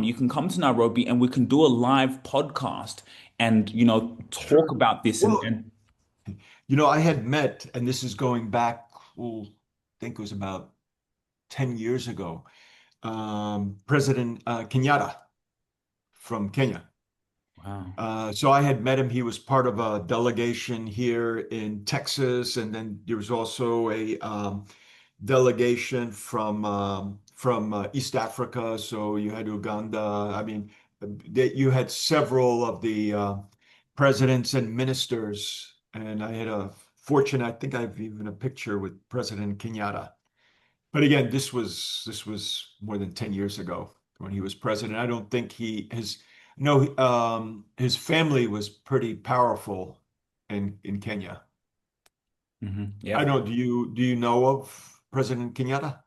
you can come to Nairobi and we can do a live podcast and, talk Sure. about this and, Well, and I had met, and this is going back, I think it was about 10 years ago, President Kenyatta from Kenya. wow. So I had met him. He was part of a delegation here in Texas, and then there was also a delegation from East Africa. So you had Uganda. I mean, you had several of the presidents and ministers, and I had a fortune. I think I've even a picture with President Kenyatta. But again, this was more than 10 years ago when he was president. I don't think he his no his family was pretty powerful in Kenya. I Yep. don't do you know of President Kenyatta?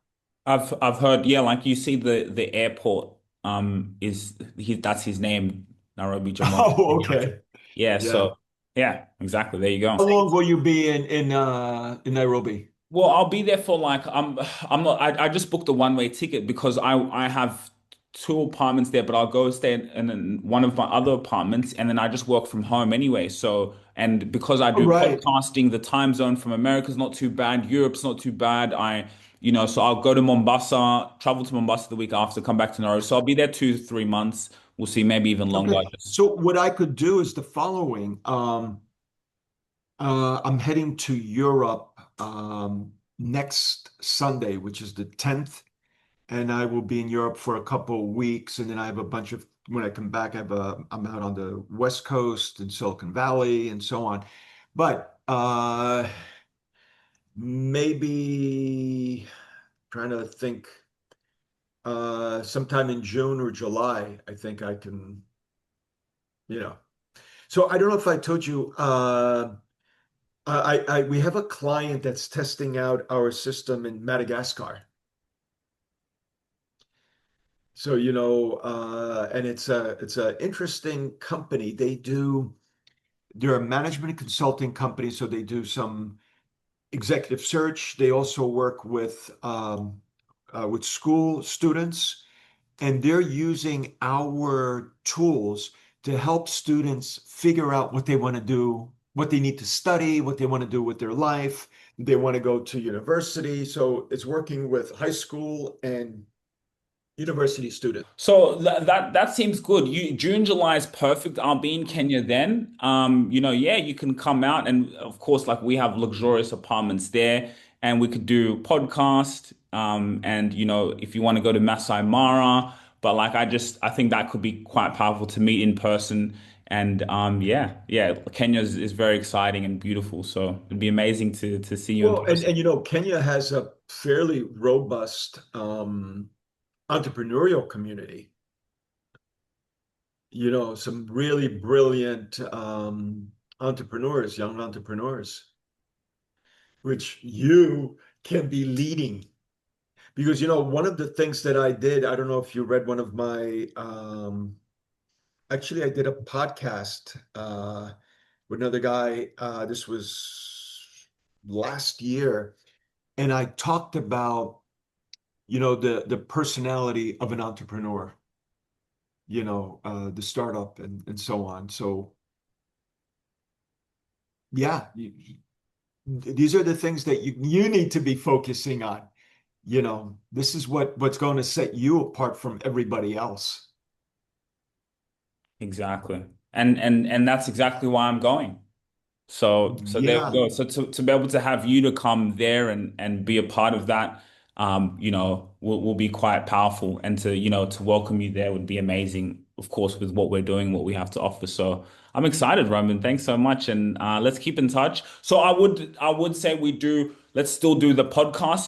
I've heard, yeah, like you see the airport that's his name, Nairobi Jomo Oh, Kenyatta. okay. Yeah, Yeah. so yeah, exactly. There you go. How long will you be in Nairobi? Well, I'll be there for like I'm not I just booked a one-way ticket because I have two apartments there, but I'll go stay in one of my other apartments and then I just work from home anyway. So and because I All do right. podcasting, the time zone from America's not too bad, Europe's not too bad. So I'll go to Mombasa, travel to Mombasa the week after, come back to Nairobi. So I'll be there 2 to 3 months. We'll see, maybe even longer. Okay. So what I could do is the following. I'm heading to Europe next Sunday, which is the 10th, and I will be in Europe for a couple of weeks, and then I have a bunch of when I come back, I'm out on the West Coast in Silicon Valley and so on. But maybe trying to think sometime in June or July, I think I can, you know. So I don't know if I told you, we have a client that's testing out our system in Madagascar. So, and it's a interesting company. They're a management and consulting company, so they do some executive search. They also work with school students, and they're using our tools to help students figure out what they want to do, what they need to study, what they want to do with their life. They want to go to university. So it's working with high school and university students. So that seems good. June, July is perfect. I'll be in Kenya then. Yeah, you can come out and of course, like we have luxurious apartments there and we could do podcast. And if you want to go to Masai Mara, but like I think that could be quite powerful to meet in person. And yeah, Kenya is very exciting and beautiful. So it'd be amazing to see you in Well, and, person. and Kenya has a fairly robust entrepreneurial community. Some really brilliant entrepreneurs, young entrepreneurs, which you can be leading. Because, one of the things that I did, I don't know if you read one of my, actually, I did a podcast with another guy. This was last year. And I talked about, the personality of an entrepreneur, the startup and so on. So, yeah, these are the things that you need to be focusing on. This is what's going to set you apart from everybody else. Exactly. And that's exactly why I'm going. So there we Yeah. go. So to be able to have you to come there and be a part of that, will be quite powerful. And to welcome you there would be amazing, of course, with what we're doing, what we have to offer. So I'm excited, Roman. Thanks so much. And let's keep in touch. So I would say let's still do the podcast.